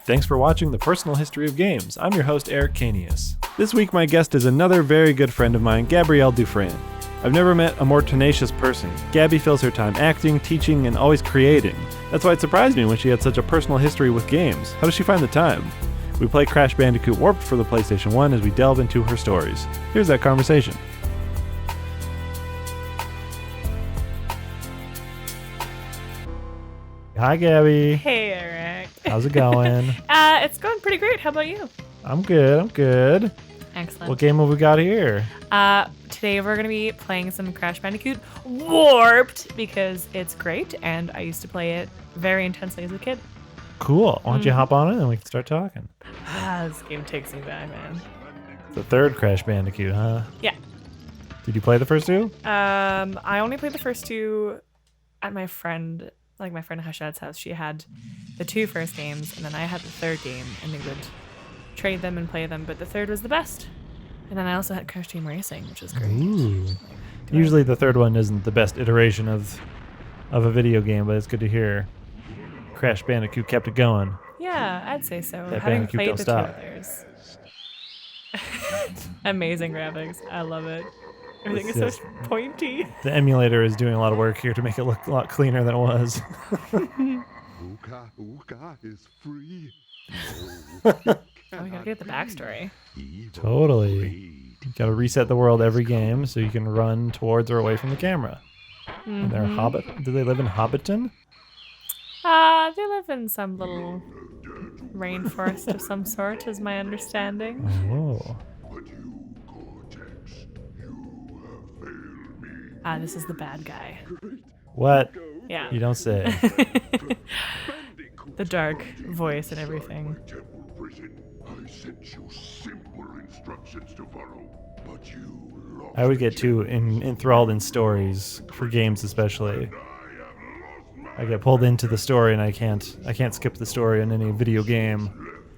Thanks for watching The Personal History of Games. I'm your host, Eric Kanius. This week, my guest is another very good friend of mine, Gabrielle Dufresne. I've never met a more tenacious person. Gabby fills her time acting, teaching, and always creating. That's why it surprised me when she had such a personal history with games. How does she find the time? We play Crash Bandicoot Warped for the PlayStation 1 as we delve into her stories. Here's that conversation. Hi, Gabby. Hey, Eric. How's it going? It's going pretty great. How about you? I'm good. Excellent. What game have we got here? Today we're going to be playing some Crash Bandicoot Warped because it's great and I used to play it very intensely as a kid. Cool. Why don't you hop on it and we can start talking? This game takes me back, man. The third Crash Bandicoot, huh? Yeah. Did you play the first two? I only played the first two at my friend Hashad's house. She had the two first games and then I had the third game and we would trade them and play them, but the third was the best. And then I also had Crash Team Racing, which was great. Ooh. Usually the third one isn't the best iteration of a video game, but it's good to hear Crash Bandicoot kept it going. Yeah, I'd say so. That Having Bandicoot played don't the stop. two others. Amazing graphics. I love it. Everything is so pointy. The emulator is doing a lot of work here to make it look a lot cleaner than it was. Uka is free. Oh, we gotta get the backstory. Totally. You gotta reset the world every game so you can run towards or away from the camera. And they're do they live in Hobbiton? They live in some little rainforest of some sort, is my understanding. Oh. This is the bad guy. What? Yeah. You don't say. The dark voice and everything. I sent you simple instructions to follow, but you lost. I would get too enthralled in stories, for games especially. I get pulled into the story and I can't skip the story in any video game.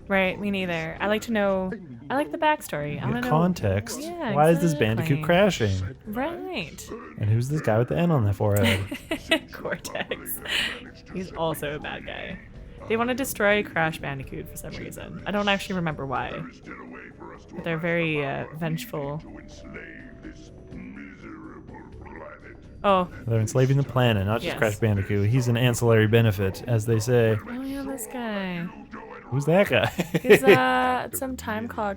Right, me neither. I like the backstory. I want to know Context. Yeah, Why is this exactly. Bandicoot crashing? Right. And who's this guy with the N on the forehead? Cortex. He's also a bad guy. They want to destroy Crash Bandicoot for some reason. I don't actually remember why. But they're very vengeful. Oh. They're enslaving the planet, not just Yes. Crash Bandicoot. He's an ancillary benefit, as they say. Oh yeah, this guy. Who's that guy? He's some time clock.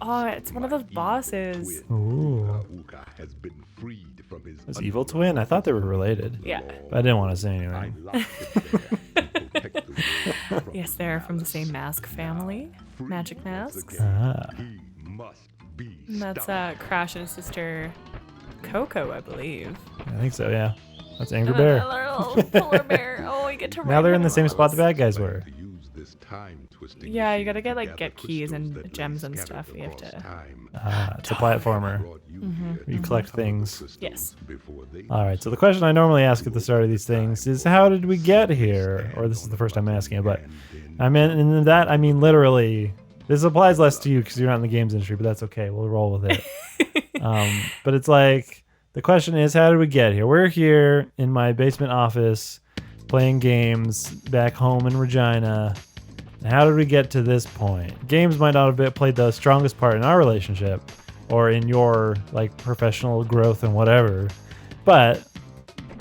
Oh, it's one of those bosses. Ooh. Uka has been freed from his This evil twin? I thought they were related. Yeah. But I didn't want to say anything. Yes, they're from the same mask family. Magic masks. Ah. He must be And that's Crash and his sister Coco, I believe. I think so, yeah. That's Angry Bear. Little polar bear. Oh, you get to Now they're in the same spot the bad guys were. Yeah, you gotta get keys and gems and stuff. You have to. It's a platformer. You collect things. Yes. Alright, so the question I normally ask at the start of these things is how did we get here? Or this is the first time I'm asking it, but I mean literally. This applies less to you because you're not in the games industry, but that's okay. We'll roll with it. But it's like, the question is, how did we get here? We're here in my basement office playing games back home in Regina. How did we get to this point? Games might not have played the strongest part in our relationship or in your like professional growth and whatever, but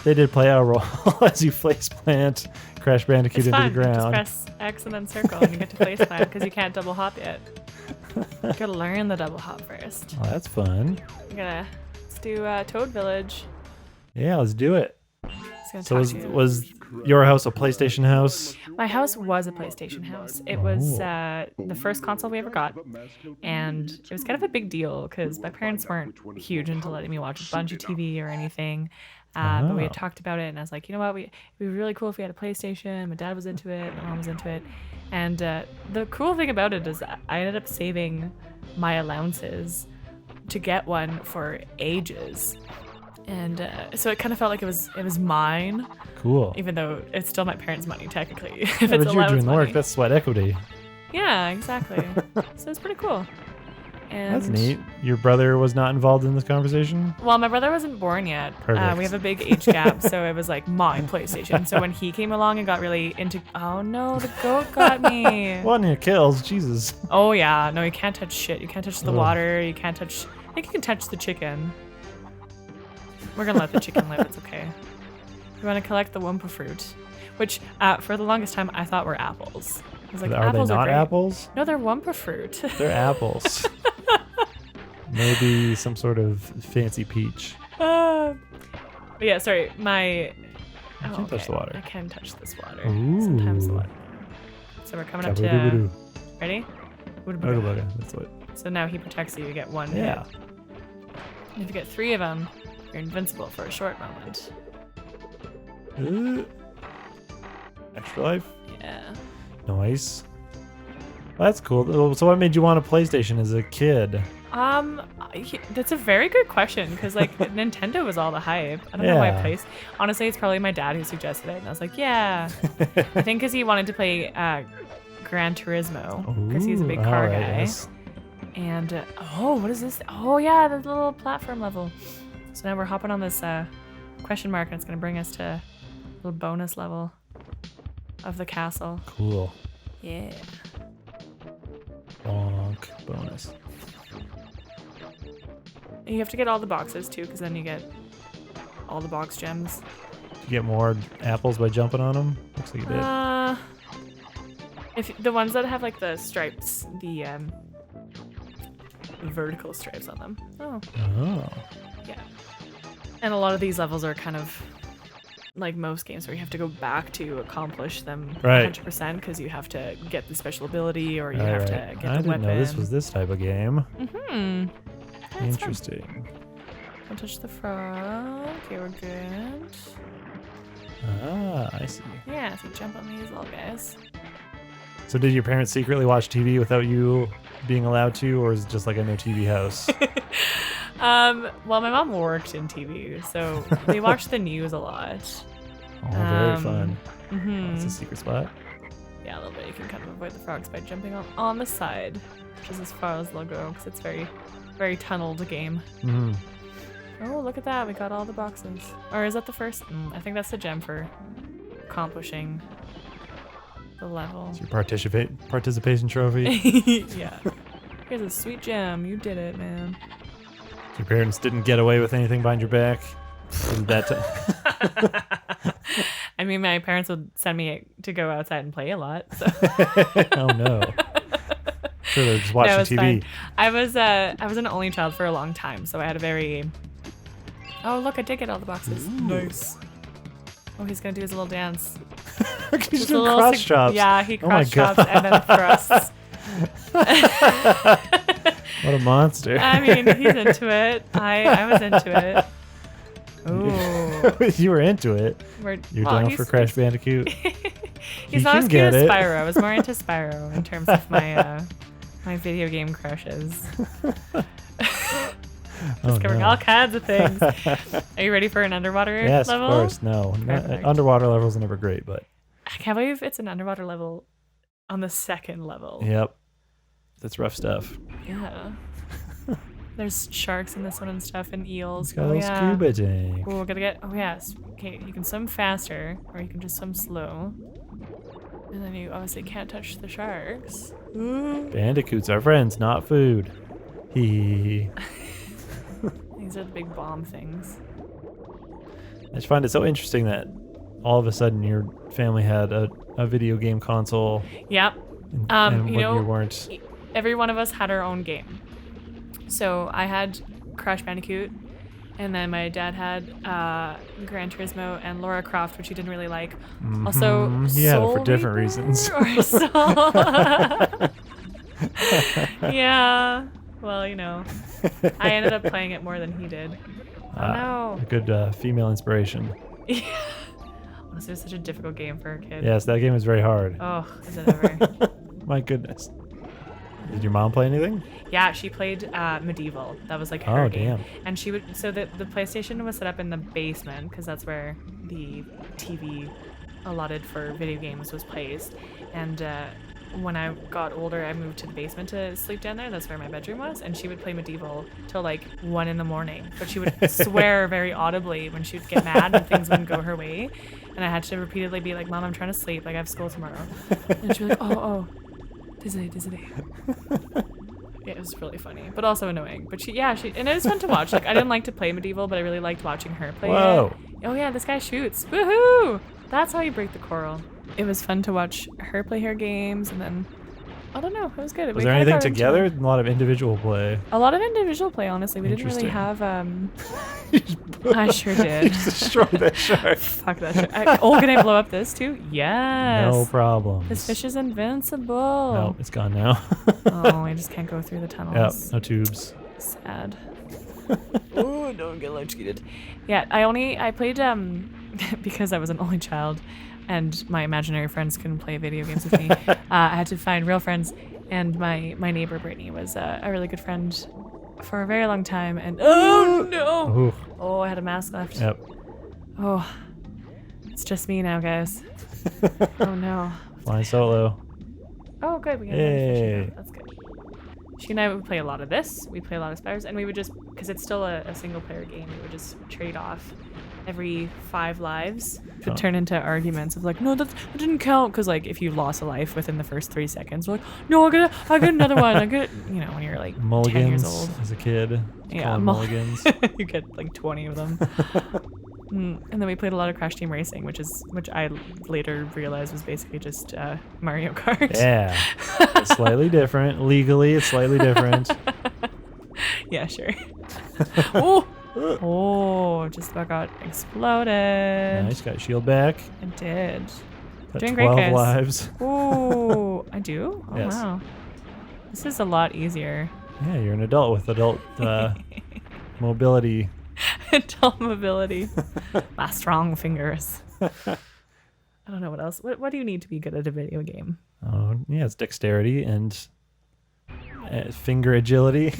they did play a role as you face plant Crash Bandicoot into the ground. Just press X and then circle and you get to face plant because you can't double hop yet. You gotta learn the double hop first. Oh, that's fun. Let's do Toad Village. Yeah, let's do it. Just So gonna talk to you. was your house a PlayStation house? My house was a PlayStation house. It was the first console we ever got, and it was kind of a big deal because my parents weren't huge into letting me watch a bunch of TV or anything. But we had talked about it, and I was like, you know what, it'd be really cool if we had a PlayStation. My dad was into it, my mom was into it, and the cool thing about it is I ended up saving my allowances to get one for ages. And so it kind of felt like it was mine, Cool. even though it's still my parents' money technically. If Yeah, it's but you're allowed doing the work. money. That's sweat equity. Yeah, exactly. So it's pretty cool. And That's neat. Your brother was not involved in this conversation? Well, my brother wasn't born yet. Perfect. We have a big age gap, so it was like my PlayStation. So when he came along and got really into, oh no, the goat got me. One of your kills, Jesus. Oh yeah, no, you can't touch shit. You can't touch the Ugh. water. You can't touch. I think you can touch the chicken. We're gonna let the chicken live. It's okay. You want to collect the Wumpa fruit, which for the longest time I thought were apples. I was like, Are they apples not great. apples? No, they're Wumpa fruit. They're apples. Maybe some sort of fancy peach. But yeah, sorry, my. You can touch the water. I can touch this water. Ooh. Sometimes the water. So we're coming up to. Kabadoo-badoo. Ready? Booga booga. That's what. So now he protects you. You get one. Yeah. Hit. And if you get 3 of them, you're invincible for a short moment. Extra life. Yeah. Nice. That's cool. So what made you want a PlayStation as a kid? That's a very good question because like Nintendo was all the hype. I don't know why I Yeah. placed. Honestly, it's probably my dad who suggested it, and I was like, yeah. I think because he wanted to play Gran Turismo because he's a big car Alright, guy. yes. And what is this? Oh yeah, the little platform level. So now we're hopping on this question mark, and it's gonna bring us to a little bonus level of the castle. Cool. Yeah. Bonk bonus. And you have to get all the boxes too, because then you get all the box gems. You get more apples by jumping on them? Looks like you did. If the ones that have like the stripes, the vertical stripes on them. Oh. Oh. Yeah. And a lot of these levels are kind of like most games where you have to go back to accomplish them Right. 100% because you have to get the special ability or you Right, have right. to get the I didn't weapon. know this was this type of game. Mm-hmm. That's Interesting. Don't touch the frog. Okay, we're good. Ah, I see. Yeah, so jump on these little guys. So did your parents secretly watch TV without you being allowed to, or is it just like a no TV house? Well, my mom worked in TV, so we watched the news a lot. Oh, very fun. Mm-hmm. That's a secret spot. Yeah, a little bit. You can kind of avoid the frogs by jumping on the side, which is as far as they'll go, because it's very, very tunneled game. Mm-hmm. Oh, look at that. We got all the boxes. Or is that the first? I think that's the gem for accomplishing the level. It's your participation trophy. Yeah. Here's a sweet gem. You did it, man. Your parents didn't get away with anything behind your back. That I mean, my parents would send me to go outside and play a lot. So. Oh no. Sure, they're just watching No, it's TV. fine. I was an only child for a long time, so I had a very. Oh look, I did get all the boxes. Ooh. Nice. Oh, he's gonna do his little dance. He's Just doing a little cross chops. Yeah, he Oh my cross chops and then thrusts. What a monster. I mean, he's into it. I was into it. Ooh. You were into it. You're well, down for Crash Bandicoot. He's not as good as Spyro. I was more into Spyro in terms of my my video game crushes. Discovering all kinds of things. Are you ready for an underwater Yes, level? of course. No, Perfect. underwater levels are never great, but I can't believe it's an underwater level on the second level. yep, that's rough stuff. Yeah. There's sharks in this one and stuff and eels. It's got a little scuba tank. Ooh, we're gonna get. Oh yes. Okay, you can swim faster, or you can just swim slow. And then you obviously can't touch the sharks. Bandicoots are friends, not food. Hee. These are the big bomb things. I just find it so interesting that all of a sudden your family had a video game console. Yep. And You when know, you weren't. every one of us had our own game. So I had Crash Bandicoot, and then my dad had Gran Turismo and Lara Croft, which he didn't really like. Also, He had it Soul for different Reaper reasons. Or Soul. Yeah. Well, you know, I ended up playing it more than he did. Oh no. A good female inspiration. Yeah. Honestly, it was such a difficult game for a kid. Yes, that game is very hard. Oh, is it ever? My goodness. Did your mom play anything? Yeah, she played Medieval. That was like her Oh, game. damn. And she would. So the PlayStation was set up in the basement because that's where the TV allotted for video games was placed. And when I got older, I moved to the basement to sleep down there. That's where my bedroom was. And she would play Medieval till like 1 a.m. But she would swear very audibly when she would get mad and things wouldn't go her way. And I had to repeatedly be like, Mom, I'm trying to sleep. Like, I have school tomorrow. And she'd be like, oh. Disney. Yeah, it was really funny, but also annoying. But she, and it was fun to watch. Like, I didn't like to play Medieval, but I really liked watching her play Whoa. it. Oh yeah, this guy shoots. Woohoo! That's how you break the coral. It was fun to watch her play her games, and then I don't know, it was good. Was there anything together? A lot of individual play. A lot of individual play, honestly. We didn't really have I sure You did. destroyed that shark. Fuck that shit. Can I blow up this too? Yes. No problem. This fish is invincible. No, it's gone now. Oh, I just can't go through the tunnels. Yep, no tubes. Sad. Oh, don't get electrocuted. Yeah, I played because I was an only child and my imaginary friends couldn't play video games with me. I had to find real friends, and my neighbor Brittany was a really good friend for a very long time. And oh no! Ooh. Oh, I had a mask left. Yep. Oh, it's just me now, guys. Oh no. Flying solo. Oh, good. We got another fish now. That's good. She and I would play a lot of this. We play a lot of Spiders, and we would just, because it's still a single player game, we would just trade off every 5 lives. It would turn into arguments of like, no, that didn't count, because like if you lost a life within the first 3 seconds, we're like, no, I get another one. I get, when you're like 10 years old. As a kid. Yeah, mulligans. You get like 20 of them. And then we played a lot of Crash Team Racing, which I later realized was basically just Mario Kart. Yeah. It's slightly different. Legally, it's slightly different. Yeah, sure. Oh, just about got exploded. Nice, got shield back. I did. Got Doing 12 great, guys. lives. Oh, I do? Oh, Yes. wow. This is a lot easier. Yeah, you're an adult with adult mobility. Adult mobility. My strong fingers. I don't know what else. What do you need to be good at a video game? Oh, yeah, it's dexterity and finger agility.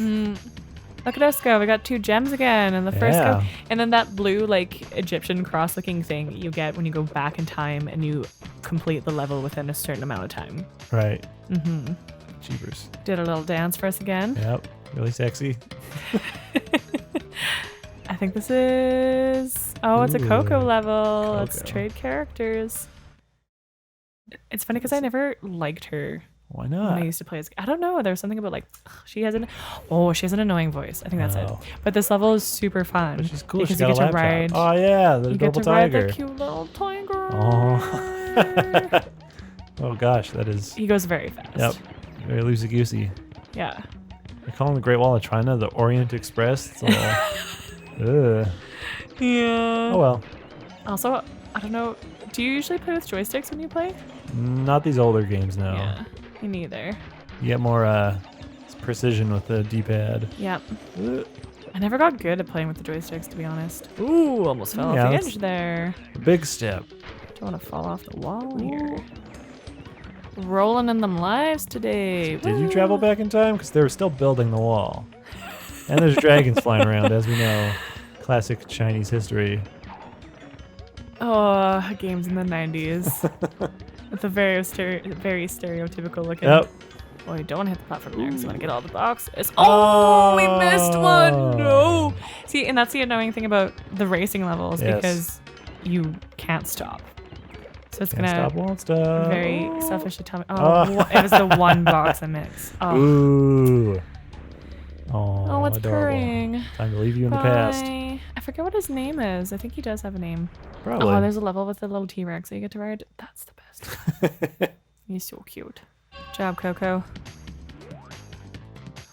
Look at us go. We got 2 gems again. And the first Yeah. go. And then that blue, like, Egyptian cross-looking thing you get when you go back in time and you complete the level within a certain amount of time. Right. Mm-hmm. Jeepers. Did a little dance for us again. Yep. Really sexy. I think this is... Oh, it's a Coco Ooh, level. Let's Coco. trade characters. It's funny because I never liked her Why when not? I used to play as... I don't know. There was something about like... she has an annoying voice. I think that's it. Oh. But this level is super fun. But she's cool. Because She's got you a get to laptop. ride... Oh, yeah. The you get purple to ride tiger. the cute little tiger. Oh. Oh, gosh. That is... He goes very fast. Yep. Very loosey-goosey. Yeah. They're calling the Great Wall of China the Orient Express. It's a little... Ugh. Yeah. Oh, well. Also, I don't know. Do you usually play with joysticks when you play? Not these older games, no. Yeah. Me neither. You get more precision with the D-pad. Yep. Ugh. I never got good at playing with the joysticks, to be honest. Ooh, almost fell Yeah, off the that's- edge there. Big step. Don't want to fall off the wall here. Rolling in them lives today. Did you travel back in time? Because they were still building the wall. And there's dragons flying around, as we know. Classic Chinese history. Oh, games in the 90s. With a very stereotypical looking. Yep. Oh, you don't want to hit the platform there because you want to get all the boxes. Oh, we missed one. No. See, and that's the annoying thing about the racing levels Yes. because you can't stop. So it's Can't gonna stop, won't stop. very selfishly tell me. Oh. Oh, it was the one box I missed. Oh, Ooh. oh, it's adorable. purring. Time to leave you in the past. Bye. I forget what his name is. I think he does have a name. Probably. Oh, there's a level with the little T-Rex that you get to ride. That's the best. He's so cute. Good job, Coco.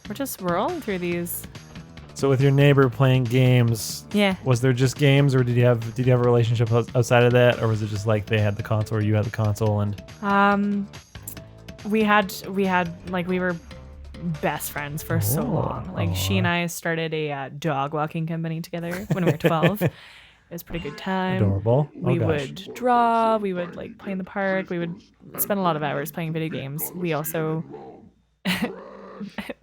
We're just rolling through these. So with your neighbor playing games, Yeah. was there just games, or did you have a relationship outside of that, or was it just like they had the console or you had the console and? We had like we were best friends for so Oh, long. Like she and I started a dog walking company together when we were 12. It was a pretty good time. Adorable. Oh, We gosh. would draw. We would like play in the park. We would spend a lot of hours playing video games. We also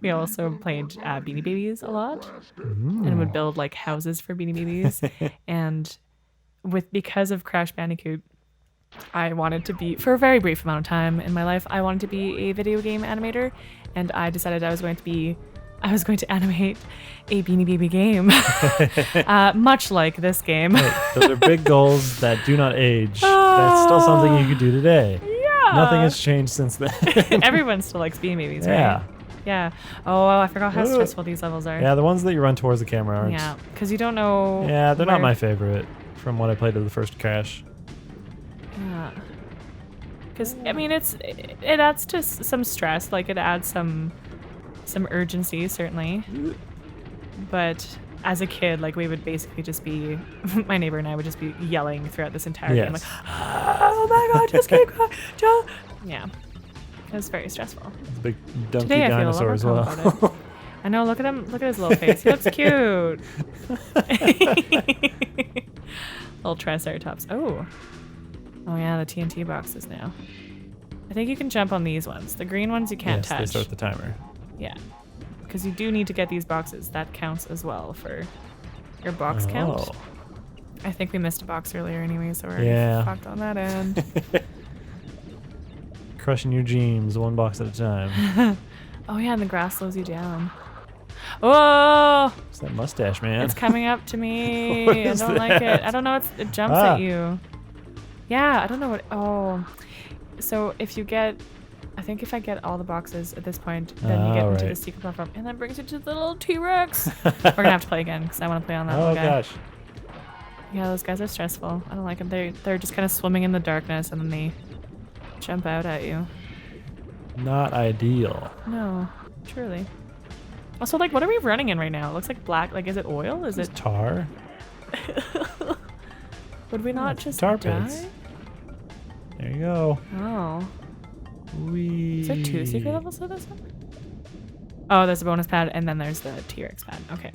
We also played Beanie Babies a lot, and would build like houses for Beanie Babies. And because of Crash Bandicoot, I wanted to be, for a very brief amount of time in my life, I wanted to be a video game animator, and I decided I was going to animate a Beanie Baby game, much like this game. Hey, those are big goals that do not age. That's still something you could do today. Yeah. Nothing has changed since then. Everyone still likes Beanie Babies, right? Yeah. Yeah. Oh, I forgot how stressful these levels are. Yeah, the ones that you run towards the camera aren't. Yeah, because you don't know. Yeah, they're not where- my favorite from what I played of the first Crash. Yeah. Because I mean, it adds to some stress. Like it adds some urgency, certainly. But as a kid, like we would basically just be, my neighbor and I would just be yelling throughout this entire game, like, "Oh my God, just keep going, Joe!" Yeah, it was very stressful. It's a big dumpy Today I feel a lot dinosaur more as calm well. about it. I know. Look at him. Look at his little face. He looks cute. Little Triceratops. Oh. Oh yeah, the TNT boxes now. I think you can jump on these ones. The green ones you can't Yes, touch. they start the timer. Yeah. Because you do need to get these boxes. That counts as well for your box count. Oh. I think we missed a box earlier anyway, so we're Yeah. fucked on that end. Crushing your dreams one box at a time. Oh yeah, and the grass slows you down. Oh! It's that mustache, man. It's coming up to me. What I is don't like it. that? I don't know. It jumps Ah. at you. Yeah, I don't know what. Oh. So if you get. I think if I get all the boxes at this point, then you get into the right. secret platform, and that brings you to the little T-Rex. We're gonna have to play again because I want to play on that Oh little guy. gosh. Yeah, those guys are stressful. I don't like them. They're just kind of swimming in the darkness, and then they jump out at you. Not ideal. No, truly. Also, like, what are we running in right now? It looks like black. Like, is it oil? Is It's it? tar. Would we not it's just tar die? pits. There you go. Oh. Wee. Is there 2 secret levels to this one? Oh, there's a bonus pad, and then there's the T-Rex pad. Okay.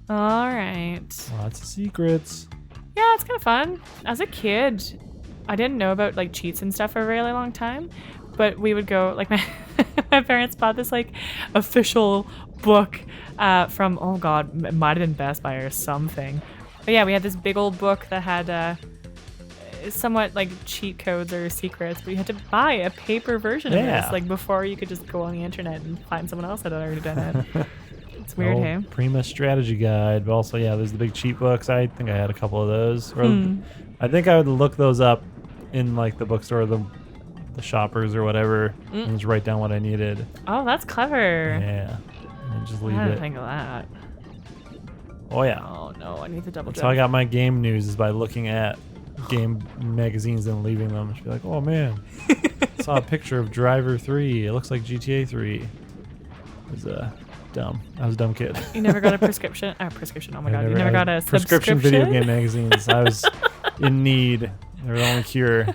Ah, All right. lots of secrets. Yeah, it's kind of fun. As a kid, I didn't know about like cheats and stuff for a really long time, but we would go like my parents bought this like official book from, oh God, it might have been Best Buy or something. But yeah, we had this big old book that had somewhat like cheat codes or secrets, but you had to buy a paper version of Yeah. this like before you could just go on the internet and find someone else that had already done it. It's weird, Old hey? Prima strategy guide, but also yeah, there's the big cheat books. I think I had a couple of those. Or I think I would look those up in like the bookstore, the shoppers or whatever, and just write down what I needed. Oh, that's clever. Yeah, and then just leave I didn't it. think of that. Oh yeah, Oh no, I need the double that's how I jump. got my game news, is by looking at game magazines and leaving them. Just be like, oh man, saw a picture of Driver 3. It looks like GTA 3. It was dumb. I was a dumb kid. You never got a prescription? Prescription. Oh my God, you never I- got a prescription video game magazines. I was in need. They were the only cure.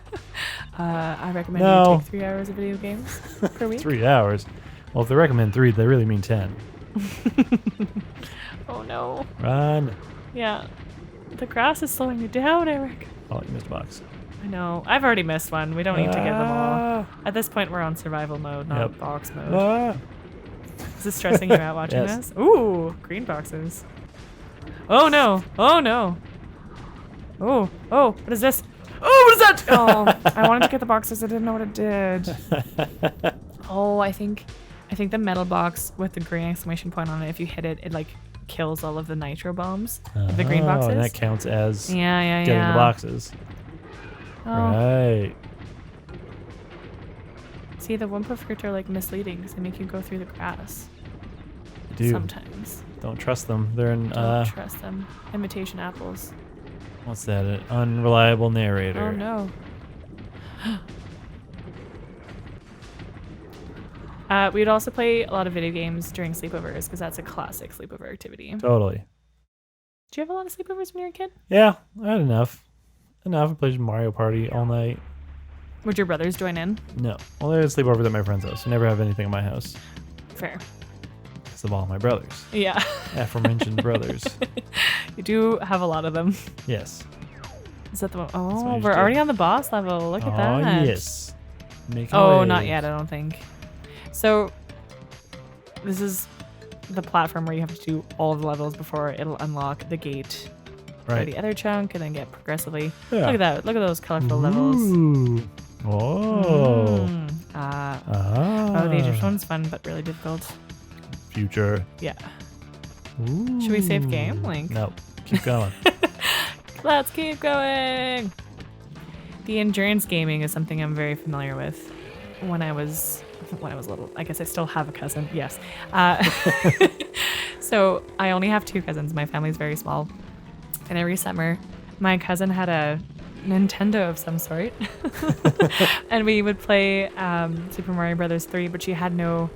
I recommend No. you take 3 hours of video games per week. 3 hours. Well, if they recommend 3, they really mean 10. Oh no. Run. Yeah. The grass is slowing you down, Eric. Oh, you missed a box. I know. I've already missed one. We don't need to get them all. Ah. At this point, we're on survival mode, not Yep. box mode. Ah. Is this stressing you out watching Yes. this? Ooh, green boxes. Oh no. Oh no. Oh, what is this? Oh, what is that? Oh, I wanted to get the boxes. I didn't know what it did. Oh, I think the metal box with the green exclamation point on it, if you hit it, it like kills all of the nitro bombs. The green Oh, boxes. and that counts as Yeah. getting the boxes. Oh. Right. See, the Wumpa fruit are like misleading because they make you go through the grass. Dude, Sometimes. don't trust them. They're in, Don't trust them. Imitation apples. what's that? An unreliable narrator. Oh no. We'd also play a lot of video games during sleepovers because that's a classic sleepover activity. Totally. Did you have a lot of sleepovers when you were a kid? Yeah, I had enough. I played Mario Party all night. Would your brothers join in? No. Well, they had sleepovers at my friend's house. We never have anything at my house. Fair. Because of all my brothers. Yeah. Aforementioned brothers. You do have a lot of them. Yes. Is that the one? what Oh, you we're do. already on the boss level. Look at Oh, that. yes. Making Oh, waves. not yet, I don't think. So, this is the platform where you have to do all of the levels before it'll unlock the gate for Right. the other chunk, and then get progressively. Yeah. Look at that. Look at those colorful levels. Ooh. Oh. Oh, the Egyptian one's fun, but really difficult. Future. Yeah. Ooh. Should we save game? Like, No. Keep going. let's keep going. The endurance gaming is something I'm very familiar with. When I was little, I guess I still have a cousin. Yes. So I only have 2 cousins. My family's very small, and every summer, my cousin had a Nintendo of some sort, and we would play Super Mario Brothers 3. But she had no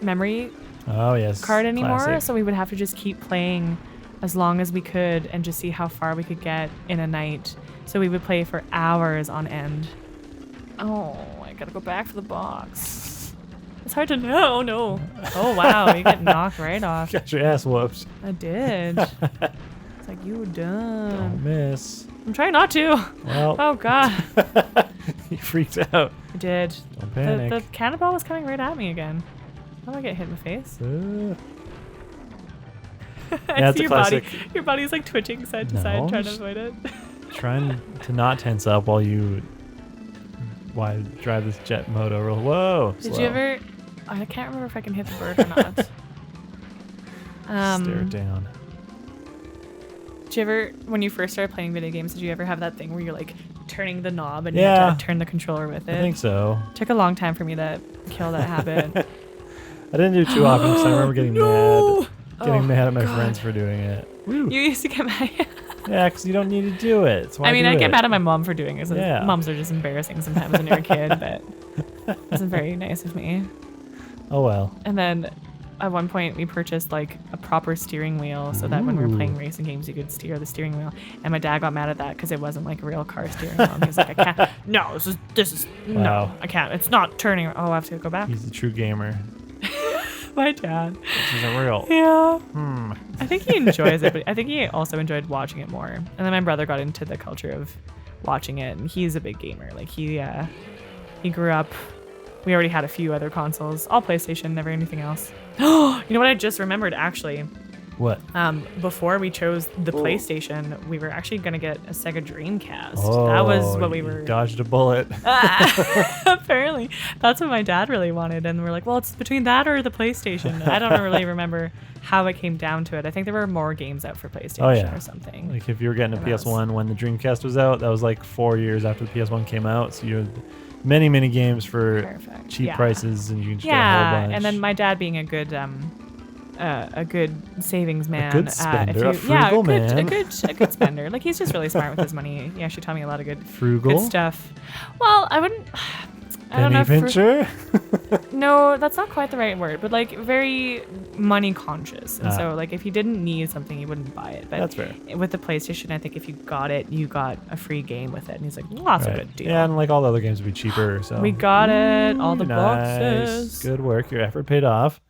memory Oh, yes. card anymore, Classic. so we would have to just keep playing as long as we could and just see how far we could get in a night. So we would play for hours on end. Oh, I gotta go back for the box. It's hard to know. No. Oh wow, you get knocked right off. Got your ass whooped. I did. It's like, you done. Don't miss. I'm trying not to. Well, Oh god, you freaked out. I did. Don't panic. The cannonball was coming right at me again. How do I get hit in the face? I Yeah, it's see a your body. classic. Your body's like twitching side to No, side, trying to just- avoid it. Trying to not tense up while you drive this jet moto real. Whoa. Did slow. you ever? I can't remember if I can hit the bird or not. Stare it down. Did you ever, when you first started playing video games, did you ever have that thing where you're like turning the knob and you Yeah. have to turn the controller with it? I think so. Took a long time for me to kill that habit. I didn't do it too often because I remember getting No! mad at my God. friends for doing it. Woo. You used to get mad. Yeah, because you don't need to do it. That's why I mean, do I get it. mad at my mom for doing it. So Yeah. Moms are just embarrassing sometimes when you're a kid, but it wasn't very nice of me. Oh well. And then at one point we purchased like a proper steering wheel so that when we were playing Ooh. racing games you could steer the steering wheel. And my dad got mad at that because it wasn't like a real car steering wheel. He was like, I can't. No, this is Wow. no, I can't. It's not turning. Oh, I have to go back. He's a true gamer. My dad. This isn't real. Yeah. Hmm. I think he enjoys it, but I think he also enjoyed watching it more. And then my brother got into the culture of watching it, and he's a big gamer. Like he grew up. We already had a few other consoles, all PlayStation, never anything else. You know what I just remembered actually? What? Before we chose the PlayStation, we were actually gonna get a Sega Dreamcast. Oh, that was what we you were. dodged a bullet. Apparently, that's what my dad really wanted, and we're like, well, it's between that or the PlayStation. I don't really remember how it came down to it. I think there were more games out for PlayStation Oh, yeah. or something. Like if you were getting a And that was- PS1 when the Dreamcast was out, that was like 4 years after the PS1 came out. So you had many games for Perfect. cheap Yeah. prices, and you can just get a whole Yeah, bunch. and then my dad being a good savings man, good spender, a a frugal man. a good spender. Like he's just really smart with his money. He actually taught me a lot of good frugal. stuff. Well, I wouldn't. I don't know. Penny If pincher. no, that's not quite the right word, but like very money conscious. And so like if he didn't need something, he wouldn't buy it. But That's fair. with the PlayStation, I think if you got it, you got a free game with it. And he's like, well, that's a Right. good deal. Yeah, and like all the other games would be cheaper. So We got it, all the nice. boxes. Good work. Your effort paid off.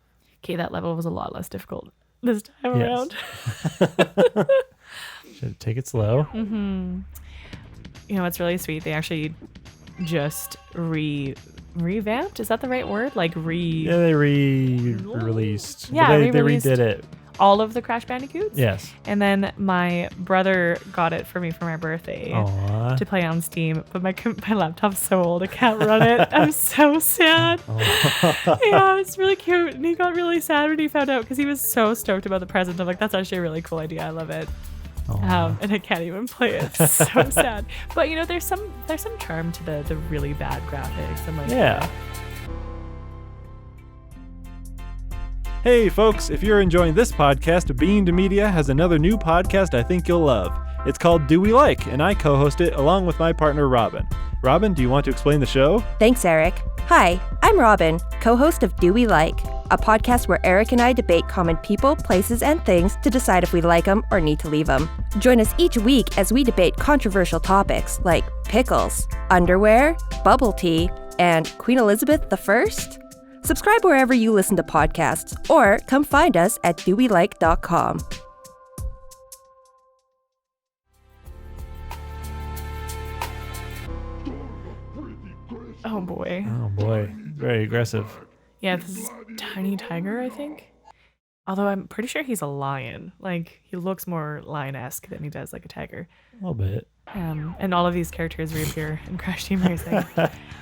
Okay, that level was a lot less difficult this time Yes. around. Should take it slow. You know what's really sweet? They actually just revamped. Is that the right word? Like Yeah, they re-released. Yeah, But they re-released. redid it. all of the Crash Bandicoots. Yes. And then my brother got it for me for my birthday Aww. to play on Steam, but my laptop's so old I can't run it. I'm so sad. Yeah, it's really cute, and he got really sad when he found out because he was so stoked about the present. I'm like, that's actually a really cool idea. I love it. And I can't even play it. It's so sad. But you know, there's some charm to the really bad graphics and like Yeah. Hey folks, if you're enjoying this podcast, Beamed Media has another new podcast I think you'll love. It's called Do We Like, and I co-host it along with my partner Robin. Robin, do you want to explain the show? Thanks, Eric. Hi, I'm Robin, co-host of Do We Like, a podcast where Eric and I debate common people, places, and things to decide if we like them or need to leave them. Join us each week as we debate controversial topics like pickles, underwear, bubble tea, and Queen Elizabeth I? Subscribe wherever you listen to podcasts, or come find us at dowelike.com. oh boy. Oh boy, very aggressive. Yeah, this is tiny tiger, I think. Although I'm pretty sure he's a lion. Like, he looks more lion-esque than he does like a tiger. A little bit. And all of these characters reappear in Crash Team Racing.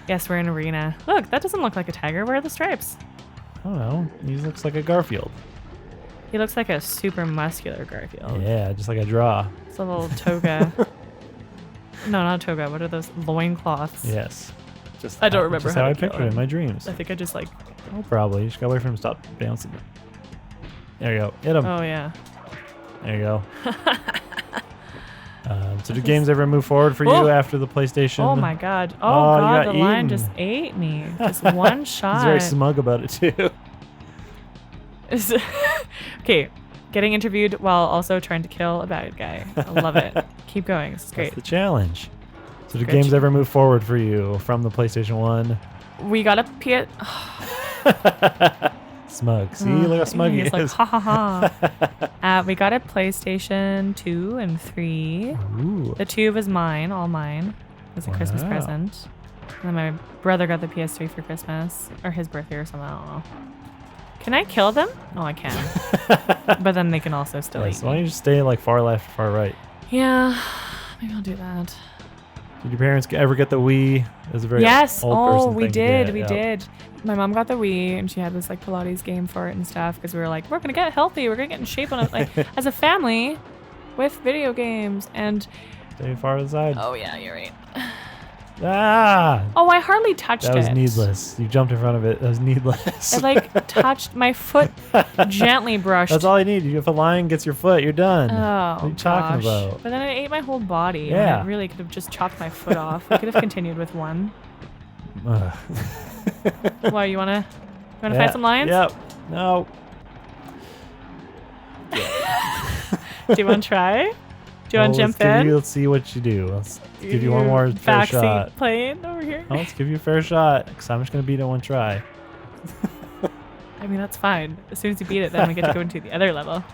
Yes, we're in arena. Look, that doesn't look like a tiger. Where are the stripes? I don't know. He looks like a Garfield. He looks like a super muscular Garfield. Yeah, just like I draw. It's a little toga. No, not toga. What are those? Loincloths. Yes. Just I don't remember just how how I to kill pictured it in him. my dreams. I think I just like... Oh, probably. You just gotta wait for him to stop bouncing. There you go. Hit him. Oh, yeah. There you go. So do games ever move forward for you Oh. after the PlayStation? Oh, my God. Oh, Oh, you God. got The lion eaten. just ate me. Just one shot. He's very smug about it, too. Okay. Getting interviewed while also trying to kill a bad guy. I love it. Keep going. This is great. That's the challenge. So do Good. games ever move forward for you from the PlayStation 1? We got a PS... Smug. See, look how smug he He's like, is. ha ha ha. We got a PlayStation 2 and 3. Ooh. The 2 was mine, all mine. It was a Christmas Wow. present. And then my brother got the PS3 for Christmas, or his birthday or something, I don't know. Can I kill them? No, I can. But then they can also still Yeah, eat so why don't me. you just stay like far left, far right? Yeah, maybe I'll do that. Did your parents ever get the Wii? It was a very Yes. old Oh, person we thing to did. get, We yeah. did. My mom got the Wii, and she had this like Pilates game for it and stuff because we were like, we're gonna get healthy. We're gonna get in shape on it, like as a family, with video games. And Stay far to the side. oh yeah, you're right. Ah! Oh, I hardly touched it. That was needless. You jumped in front of it. That was needless. I like touched my foot, gently brushed. That's all you need. If a lion gets your foot, you're done. Oh, what are you talking gosh. about? But then it ate my whole body. Yeah. And I really could have just chopped my foot off. We could have continued with one. Ugh. Why, you wanna Yeah. fight some lions? Yep. No. Do you wanna try? Do you wanna jump in? Let's see what you do. Let's give you one more fair backseat shot. plane over here. Oh, let's give you a fair shot, because I'm just going to beat it one try. I mean, that's fine. As soon as you beat it, then we get to go into the other level.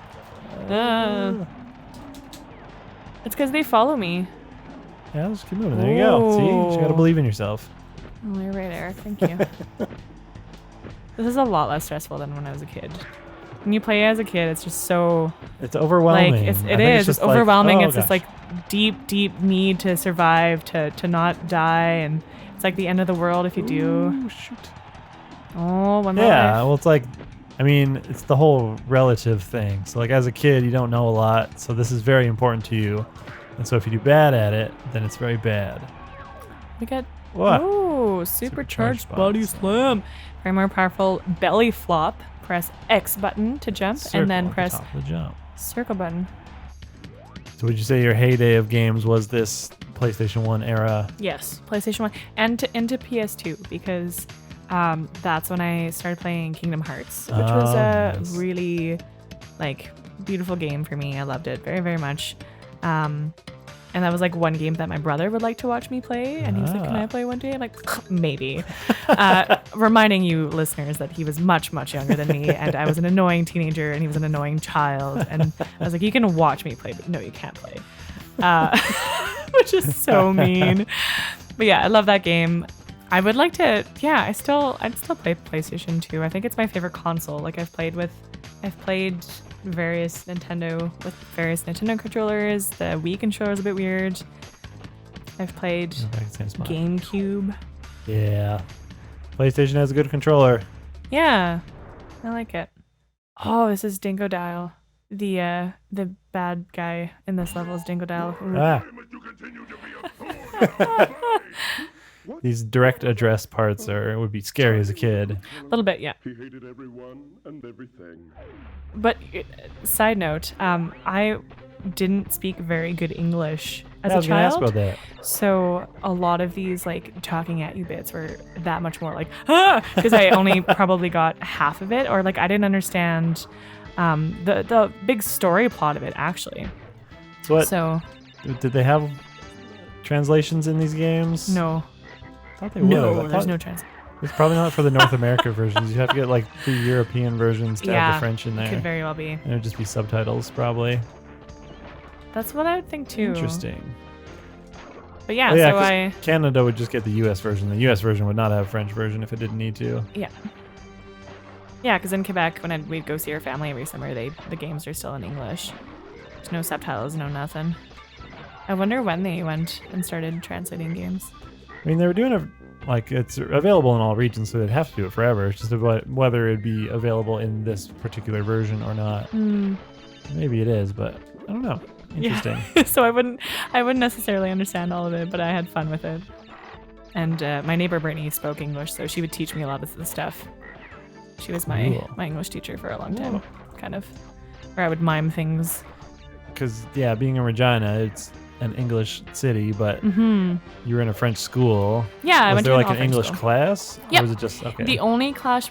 It's because they follow me. Yeah, let's keep moving. There you go. See? You just got to Ooh. believe in yourself. Oh, you're right, Eric. Thank you. This is a lot less stressful than when I was a kid. When you play as a kid, it's just so It's overwhelming. like I it think is. just It's overwhelming. Like, oh, It's this gosh. like deep need to survive, to not die, and it's like the end of the world if you do. Ooh, shoot. Oh, one more Yeah, life. well, it's like, I mean, it's the whole relative thing. So, like, as a kid, you don't know a lot, so this is very important to you. And so, if you do bad at it, then it's very bad. We got What? oh, supercharged body body slam. Very more powerful belly flop. Press X button to jump, Circle and then at the press top of the jump. circle button. So, would you say your heyday of games was this PlayStation 1 era? Yes, PlayStation 1 and into PS2 because that's when I started playing Kingdom Hearts, which was a Yes. really like beautiful game for me. I loved it very, very much. And that was like one game that my brother would like to watch me play. And he was like, can I play one day? I'm like, maybe. Reminding you listeners that he was much, much younger than me. And I was an annoying teenager and he was an annoying child. And I was like, you can watch me play, but no, you can't play. Which is so mean. But yeah, I love that game. I would like to, yeah, I'd still play PlayStation 2. I think it's my favorite console. Like I've played various Nintendo controllers. The Wii controller is a bit weird. I've played GameCube. Yeah. PlayStation has a good controller. Yeah, I like it. Oh, this is Dingo Dial. The bad guy in this level is Dingo Dial. Ah. Must you continue to be a fool? These direct address parts would be scary as a kid. A little bit, yeah. He hated everyone and everything. But side note, I didn't speak very good English as I was a gonna ask child. about that. So a lot of these like talking at you bits were that much more like because I only probably got half of it, or like I didn't understand the big story plot of it actually. So what? So Did they have translations in these games? no, I thought they would. I there's thought- no chance. It's probably not for the North America versions. You have to get like the European versions to have Yeah, the French in there. Could very well be. And it would just be subtitles, probably. That's what I would think too. Interesting. But yeah, Oh, yeah, so 'cause I Canada would just get the US version. The US version would not have French version if it didn't need to. yeah. Yeah, because in Quebec, when we'd go see our family every summer, the games are still in English. There's no subtitles, no nothing. I wonder when they went and started translating games. I mean, they were doing it like it's available in all regions, so they'd have to do it forever. It's just about whether it'd be available in this particular version or not. Maybe it is, but I don't know. Interesting. Yeah. So I wouldn't necessarily understand all of it, but I had fun with it. And my neighbor Brittany spoke English, so she would teach me a lot of the stuff. She was my English teacher for a long time, kind of. Or I would mime things. Because, yeah, being in Regina, it's an English city, but you were in a French school. Yeah, I went Was there to like an French English school. class? Yep. Or was it just, okay. The only class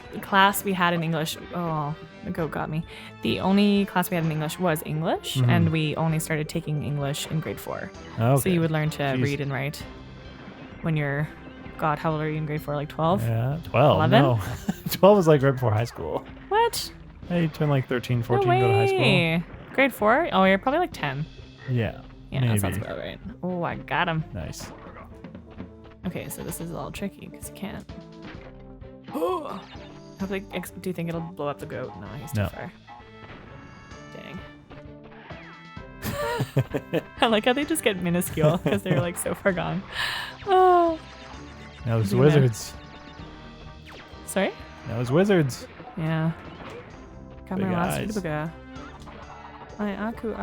we had in English, the goat got me. The only class we had in English was English, and we only started taking English in grade 4. Okay. So you would learn to read and write when you're, God, how old are you in grade 4? Like 12? Yeah, 12. 11? No. 12 was like right before high school. What? Yeah, you turn like 13, 14 No to go to high school. way. Grade 4? Oh, you're probably like 10. Yeah. Yeah, maybe. that sounds about right. Oh, I got him. Nice. Okay, so this is a little tricky because you can't. Do you think it'll blow up the goat? No, he's too No. far. Dang. I like how they just get minuscule because they're like so far gone. Oh. Now there's Do that. wizards. Sorry? Now there's wizards. Yeah. Got Big my last eyes. Rubaga. My Aku.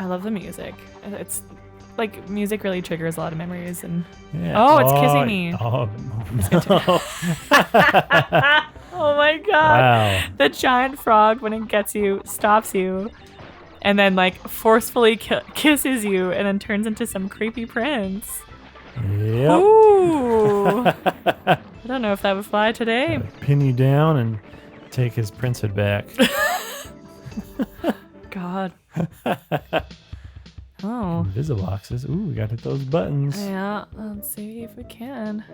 I love the music. It's like music really triggers a lot of memories and Yeah. Oh, it's kissing me. Oh, oh my god. wow. The giant frog, when it gets you, stops you, and then like forcefully kisses you, and then turns into some creepy prince. Yep. Ooh. I don't know if that would fly today. Pin you down and take his princehood back. God. Oh. Invisiboxes. Ooh, we gotta hit those buttons. Yeah, let's see if we can.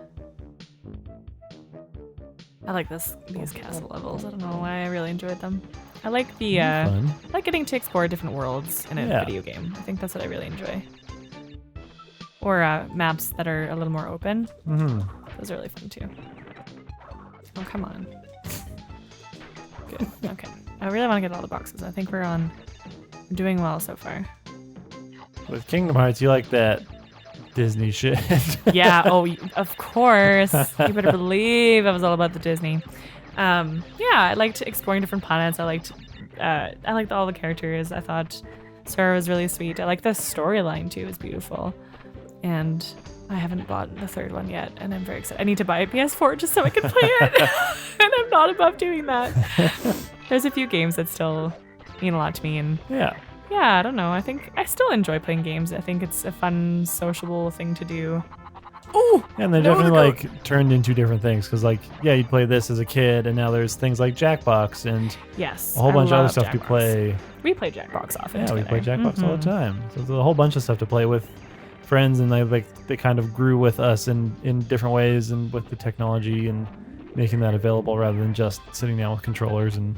I like these castle levels. I don't know why I really enjoyed them. I like the Fun. I like getting to explore different worlds in a Yeah. video game. I think that's what I really enjoy. Or maps that are a little more open. Those are really fun too. Oh, come on. Good. Okay. I really want to get all the boxes. I think we're doing well so far. With Kingdom Hearts, you like that Disney shit. Yeah. Oh, of course. You better believe I was all about the Disney. Yeah, I liked exploring different planets. I liked all the characters. I thought Sora was really sweet. I like the storyline too. It was beautiful. And I haven't bought the third one yet, and I'm very excited. I need to buy a PS4 just so I can play it. And I'm not above doing that. There's a few games that still mean a lot to me, and Yeah. yeah, I don't know. I think I still enjoy playing games. I think it's a fun, sociable thing to do. Ooh! And they definitely like turned into different things because, like, yeah, you'd play this as a kid, and now there's things like Jackbox and Yes. a whole bunch of other love stuff to Jackbox. play. We play Jackbox often. Yeah, we together. play Jackbox all the Mhm. time. So there's a whole bunch of stuff to play with friends, and they kind of grew with us in different ways, and with the technology and making that available rather than just sitting down with controllers and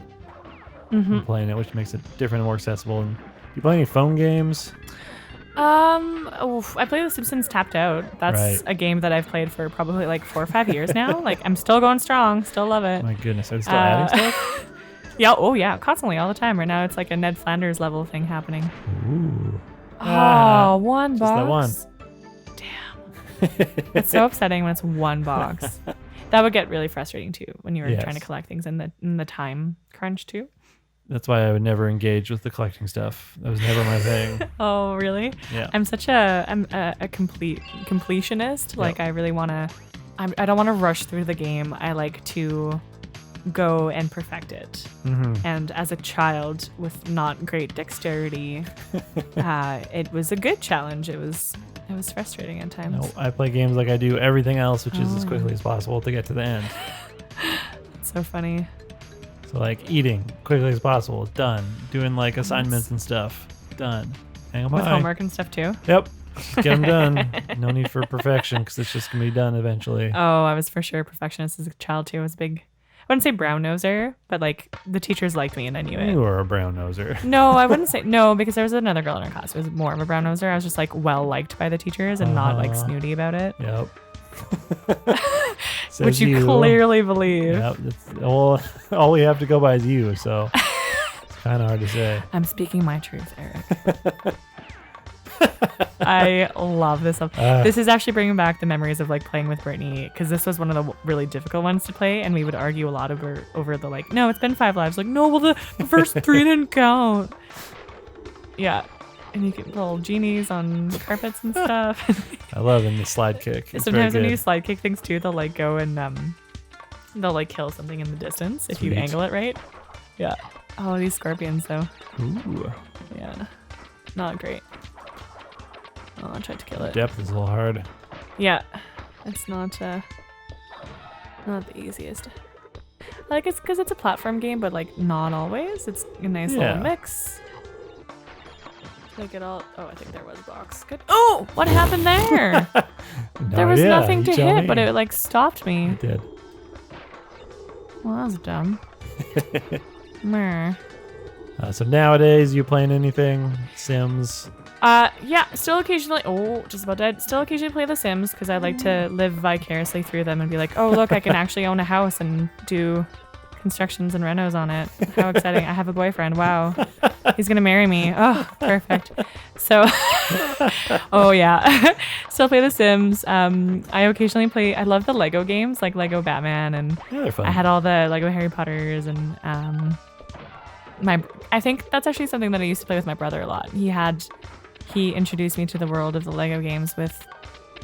playing it, which makes it different and more accessible. And you play any phone games? I play The Simpsons Tapped Out. That's Right. a game that I've played for probably like 4 or 5 years now. Like, I'm still going strong. Still love it. My goodness, are they still adding stuff? Yeah. Oh, yeah. Constantly, all the time. Right now, it's like a Ned Flanders level thing happening. Ooh. Oh, one box. Just that one. Damn. It's so upsetting when it's one box. That would get really frustrating too when you were Yes. trying to collect things in the time crunch too. That's why I would never engage with the collecting stuff. That was never my thing. Oh, really? Yeah. I'm a complete completionist. Like, I really want to. I don't want to rush through the game. I like to go and perfect it. And as a child with not great dexterity, it was a good challenge. It was frustrating at times. No, I play games like I do everything else, which is as quickly as possible to get to the end. It's so funny. So like eating quickly as possible, done. Doing like assignments and stuff, done. Hang on With by. homework and stuff too. Yep. Just get them done. No need for perfection because it's just gonna be done eventually. Oh, I was for sure a perfectionist as a child too. I was big. I wouldn't say brown noser, but like the teachers liked me and I knew it. You were a brown noser. No, I wouldn't say no because there was another girl in our class who was more of a brown noser. I was just like well liked by the teachers and not like snooty about it. Yep. Says which you clearly believe. Yep, all we have to go by is you, so it's kind of hard to say. I'm speaking my truth, Eric. I love this stuff. This is actually bringing back the memories of like playing with Brittany, because this was one of the really difficult ones to play, and we would argue a lot over the like, no, it's been 5 lives. Like, no, well, the first 3 didn't count. Yeah. And you get little genies on carpets and stuff. I love the slide kick. It's Sometimes very when good. you slide kick things too, they'll like go and they'll like kill something in the distance if you Sweet. angle it right. Yeah. Oh, these scorpions though. Ooh. Yeah. Not great. Oh, I tried to kill it. Depth is a little hard. Yeah. It's not the easiest. Like, it's because it's a platform game, but like not always. It's a nice little mix. Make it all. Oh, I think there was a box. Good. Oh, what happened there? There was nothing to hit, but it like stopped me. It did. Well, that was dumb. Meh. So nowadays, you playing anything? Sims? Yeah, still occasionally. Oh, just about dead. Still occasionally play The Sims because I like to live vicariously through them and be like, oh, look, I can actually own a house and do constructions and renos on it. How exciting. I have a boyfriend. Wow. He's going to marry me. Oh, perfect. So, oh yeah. Still play The Sims. I occasionally play, I love the Lego games, like Lego Batman, and Yeah, they're fun. I had all the Lego Harry Potters, and I think that's actually something that I used to play with my brother a lot. He introduced me to the world of the Lego games with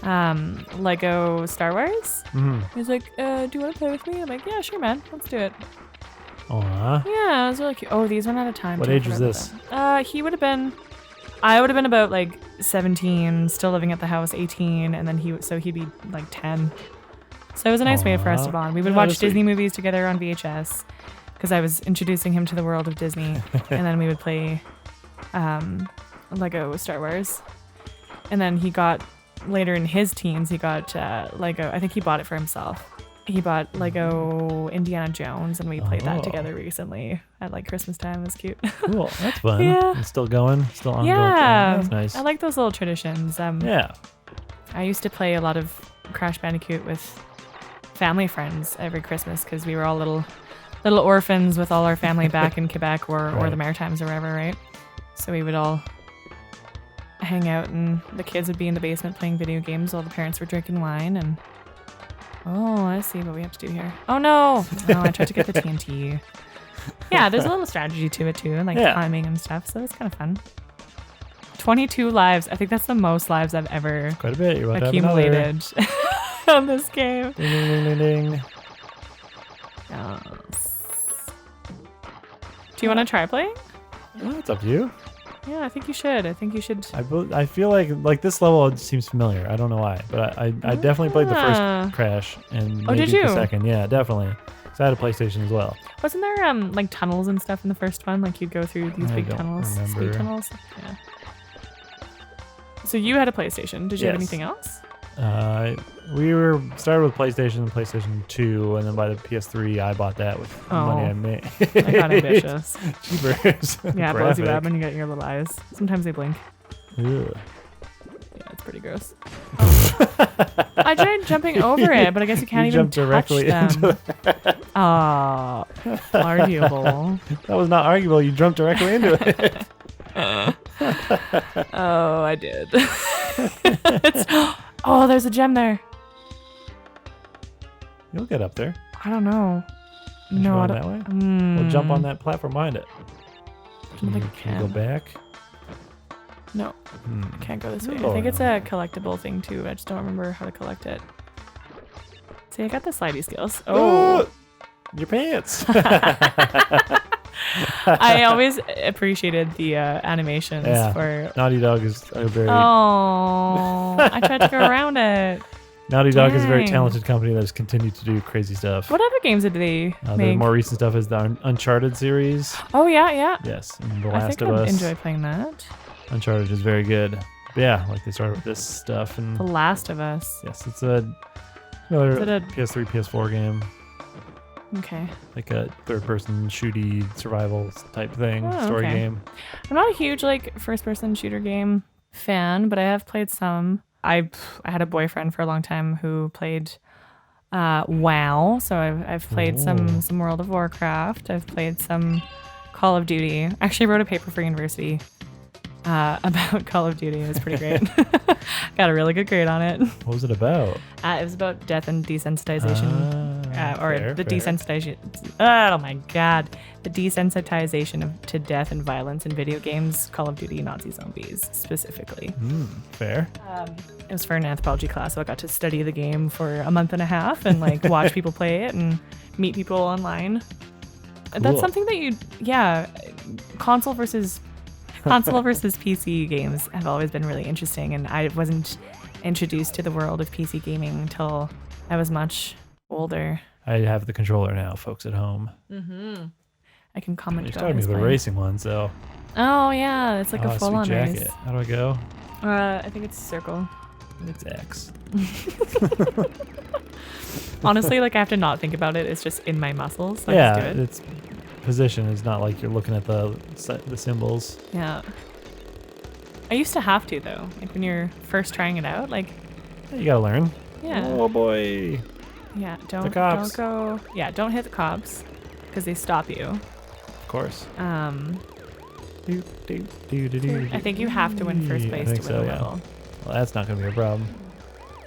Lego Star Wars. He's like, do you want to play with me? I'm like, yeah, sure, man. Let's do it. Aww. Yeah, it was really cute. Oh, these run out of time. What too. age was this? I would have been about like 17, still living at the house, 18, and then he'd be like 10. So it was a nice way for us to Aw. bond. We would Yeah, watch that's Disney sweet. movies together on VHS because I was introducing him to the world of Disney, and then we would play Lego Star Wars. And then he got, later in his teens, he got Lego, I think he bought it for himself. He bought Lego Indiana Jones, and we played that together recently at like Christmas time. It was cute. Cool. That's fun. Yeah. It's still going. Still ongoing. Yeah. That's nice. I like those little traditions. Yeah. I used to play a lot of Crash Bandicoot with family friends every Christmas because we were all little orphans with all our family back in Quebec or the Maritimes or wherever, right? So we would all hang out, and the kids would be in the basement playing video games while the parents were drinking wine. And oh, I see what we have to do here. Oh no! I tried to get the TNT. Yeah, there's a little strategy to it too, and like timing and stuff. So it's kind of fun. 22 lives. I think that's the most lives I've ever Quite a bit. You're about to have another. accumulated on this game. Ding, ding, ding, ding, ding. Yes. Do you want to try playing? Well, it's up to you. Yeah, I think you should. I feel like this level seems familiar. I don't know why, but I definitely played the first Crash and maybe did you? the second. Yeah, definitely. Because I had a PlayStation as well. Wasn't there like tunnels and stuff in the first one? Like you'd go through these I big don't tunnels, remember. speed tunnels. Yeah. So you had a PlayStation. Did you have Yes. anything else? We started with PlayStation and PlayStation 2, and then by the PS3, I bought that with the money I made. I got ambitious. Cheapers. Yeah, it blows you up Graphic. when you get your little eyes. Sometimes they blink. Ugh. Yeah, it's pretty gross. I tried jumping over it, but I guess you can't even jumped directly touch them. into Oh, arguable. That was not arguable. You jumped directly into it. Oh, I did. Oh, there's a gem there. You'll get up there. I don't know. You No, I run don't. that way. We'll jump on that platform behind it. don't think I Can you go can. back? No, can't go this way. Oh, I think it's no. a collectible thing too. I just don't remember how to collect it. See, I got the slidey skills. Oh, Your pants. I always appreciated the animations Yeah. for. Naughty Dog is a very Oh, I tried to go around it. Naughty Dog is a very Dang. talented company that has continued to do crazy stuff. What other games did they The make? more recent stuff is the Uncharted series. Oh yeah. Yes, and The I Last think of I'd Us. enjoy playing that. Uncharted is very good. But yeah, like they started with this stuff, and The Last of Us. yes, it's another Is it a- PS3, PS4 game, Okay. like a third-person shooty survival type thing, Oh, story okay. game. I'm not a huge like first-person shooter game fan, but I have played some. I had a boyfriend for a long time who played WoW. So I've played some World of Warcraft. I've played some Call of Duty. Actually, I wrote a paper for university about Call of Duty. It was pretty great. Got a really good grade on it. What was it about? It was about death and desensitization, fair. desensitization. Oh my god, the desensitization to death and violence in video games. Call of Duty Nazi zombies specifically. Fair. It was for an anthropology class, so I got to study the game for a month and a half and like watch people play it and meet people online. That's Cool. something that console versus PC games have always been really interesting, and I wasn't introduced to the world of PC gaming until I was much older. I have the controller now, folks at home. I can comment. You're about talking his about the play. racing one, so. Oh yeah, it's like a Sweet full-on jacket. race. How do I go? I think it's circle. It's X. Honestly, like I have to not think about it. It's just in my muscles. So I Yeah, just do it. its position is not like you're looking at the symbols. Yeah. I used to have to though. Like when you're first trying it out, like You gotta learn. yeah. Oh boy. Yeah, don't cops. go. Yeah, don't hit the cops because they stop you. Of course. I think you have to win first place I think to win so, a yeah. level. Well, that's not gonna be a problem.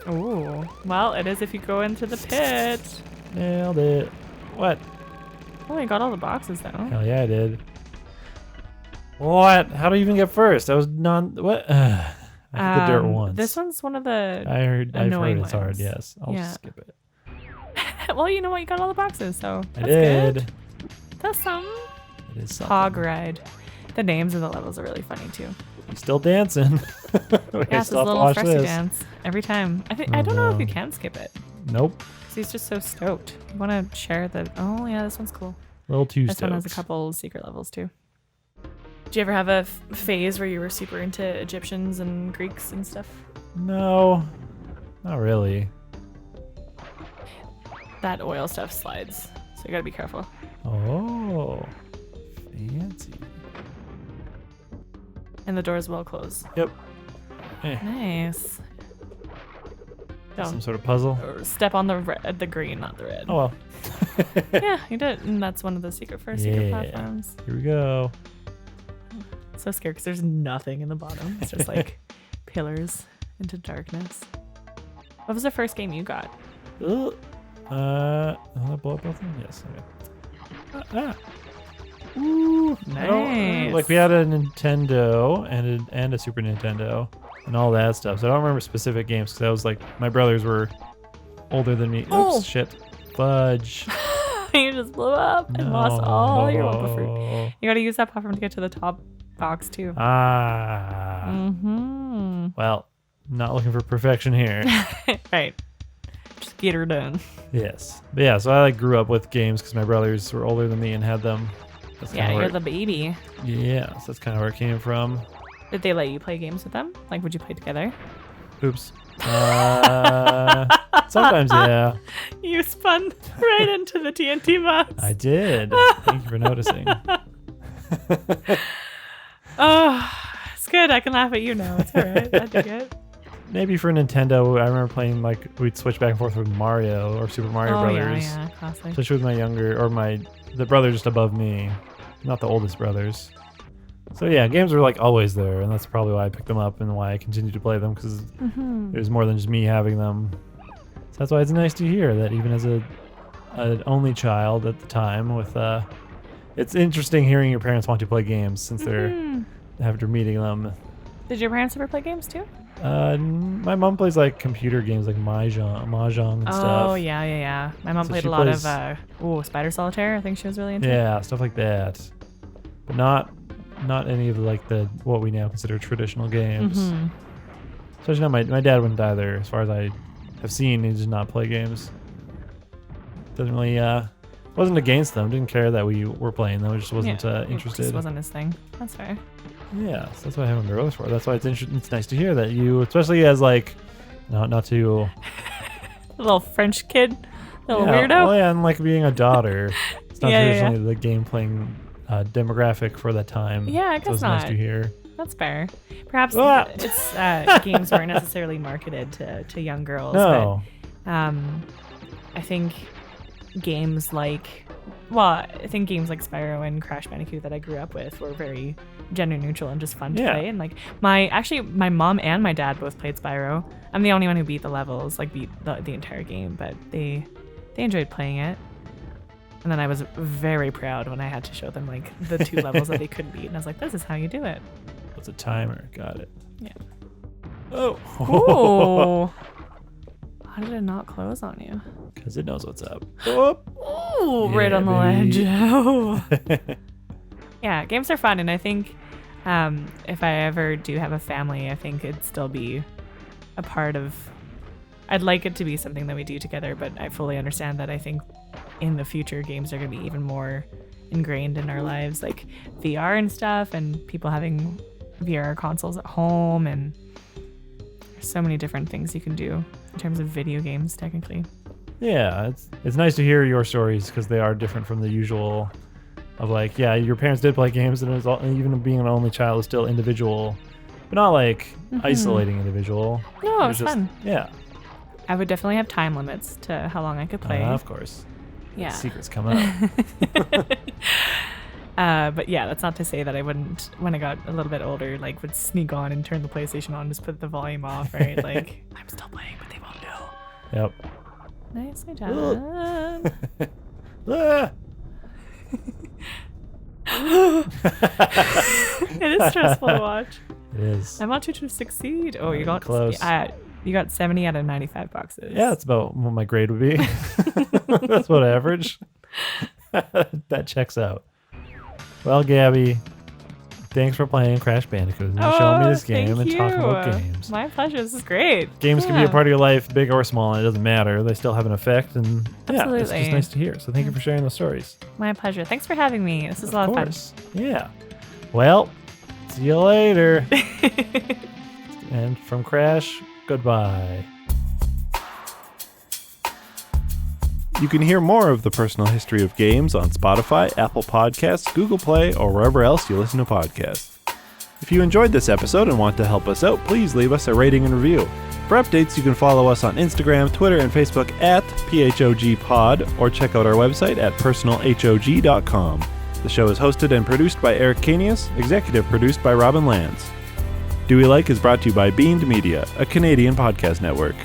Ooh. Well, it is if you go into the pit. Nailed it. What? Oh, I got all the boxes though. Hell yeah, I did. What? How do you even get first? I was what? I hit the dirt once. This one's one of the I've heard annoying it's hard. ones. Yes, I'll Yeah. just skip it. well, you know what? You got all the boxes, so I that's did. good. That's some It is something. hog ride. The names of the levels are really funny too. He's still dancing. Yeah, I it's his still have to little watch freshie this. dance every time. I Oh, don't know if you no. can skip it. Nope. 'Cause he's just so stoked. You want to share the? Oh yeah, this one's cool. A little too This one has a stoked. couple secret levels too. Did you ever have a phase where you were super into Egyptians and Greeks and stuff? No, not really. That oil stuff slides, so you gotta be careful. Oh, fancy. And the doors will close. Yep. Eh, Nice. some Don't sort of puzzle. step on the the green, not the red. Oh well. Yeah, you did, and that's one of the secret Yeah. platforms. Here we go. So scared because there's nothing in the bottom. It's just like pillars into darkness. What was the first game you got? Will I blow up both of them? Yes. Okay. Ooh, I don't- like we had a Nintendo and a Super Nintendo and all that stuff. So I don't remember specific games because I was like my brothers were older than me. Oops, Oh. shit, fudge. You just blew up and lost all your Wumpa fruit. No. You gotta use that platform to get to the top box too. Ah. Mm-hmm. Well, not looking for perfection here. Right. Just get her done. Yes. But yeah, so I like grew up with games because my brothers were older than me and had them. That's Yeah, kinda you're where the baby. yeah, so that's kind of where it came from. Did they let you play games with them? Like, would you play together? Oops. Sometimes, yeah. You spun right into the TNT box. I did. Thank you for noticing. Oh, it's good. I can laugh at you now. It's all right. I dig it. Maybe for Nintendo, I remember playing like we'd switch back and forth with Mario or Super Mario Brothers. Yeah, classic. Especially with my younger or the brother just above me, not the oldest brothers. So yeah, games were like always there, and that's probably why I picked them up and why I continue to play them because it was more than just me having them. So that's why it's nice to hear that even as an only child at the time, with it's interesting hearing your parents want to play games since they're after meeting them. Did your parents ever play games too? My mom plays like computer games like mahjong and stuff. Oh yeah. My mom So played she a lot plays- of Spider Solitaire. I think she was really into. Yeah, stuff like that. But not any of like the what we now consider traditional games. Mhm. Especially not my dad wouldn't either. As far as I have seen, he does not play games. Doesn't really wasn't against them. Didn't care that we were playing them. Just wasn't It interested. just wasn't his thing. That's fair. Yeah, so that's what I have my brothers for. That's why it's nice to hear that you, especially as like, not to A little French kid, little yeah, weirdo. Well, yeah, and like being a daughter, it's not Yeah, yeah, traditionally the game playing demographic for that time. Yeah, I so guess it's nice not. to hear. That's fair. Perhaps Ah! it's games weren't necessarily marketed to young girls. No, But, I think games like Spyro and Crash Bandicoot that I grew up with were very gender neutral and just fun to play. And like my mom and my dad both played Spyro. I'm the only one who beat the levels, like beat the entire game, but they enjoyed playing it. And then I was very proud when I had to show them like the 2 levels that they couldn't beat, and I was like, this is how you do it. What's a timer? Got it. Yeah. Oh. Ooh. How did it not close on you? Because it knows what's up. Oh. Ooh, Yeah, right on the baby. ledge. Oh. Yeah, games are fun, and I think if I ever do have a family, I think it'd still be a part of. I'd like it to be something that we do together, but I fully understand that I think in the future games are going to be even more ingrained in our lives, like VR and stuff, and people having VR consoles at home, and there's so many different things you can do in terms of video games, technically. Yeah, it's nice to hear your stories because they are different from the usual of like, yeah, your parents did play games, and it was all, even being an only child is still individual, but not like isolating individual. No, it was just fun. Yeah. I would definitely have time limits to how long I could play. Of course. Yeah. Secrets come out. But yeah, that's not to say that I wouldn't, when I got a little bit older, like would sneak on and turn the PlayStation on and just put the volume off, right? Like, I'm still playing, but they won't know. Yep. Nicely done. Ah! It is stressful to watch. It is. I want you to succeed. Oh, you got Close. You got 70 out of 95 boxes. Yeah, that's about what my grade would be. That's what average. That checks out. Well, Gabby, thanks for playing Crash Bandicoot and showing me this game and talking about games. My pleasure. This is great. Games can be a part of your life, big or small, and it doesn't matter. They still have an effect, and yeah, it's Absolutely. just nice to hear. So thank you for sharing those stories. My pleasure. Thanks for having me. This is a lot of fun. Yeah. Well, see you later. And from Crash, goodbye. You can hear more of the personal history of games on Spotify, Apple Podcasts, Google Play, or wherever else you listen to podcasts. If you enjoyed this episode and want to help us out, please leave us a rating and review. For updates, you can follow us on Instagram, Twitter, and Facebook at PHOGPod, or check out our website at personalhog.com. The show is hosted and produced by Eric Kanius, executive produced by Robin Lands. Do We Like is brought to you by Beamed Media, a Canadian podcast network.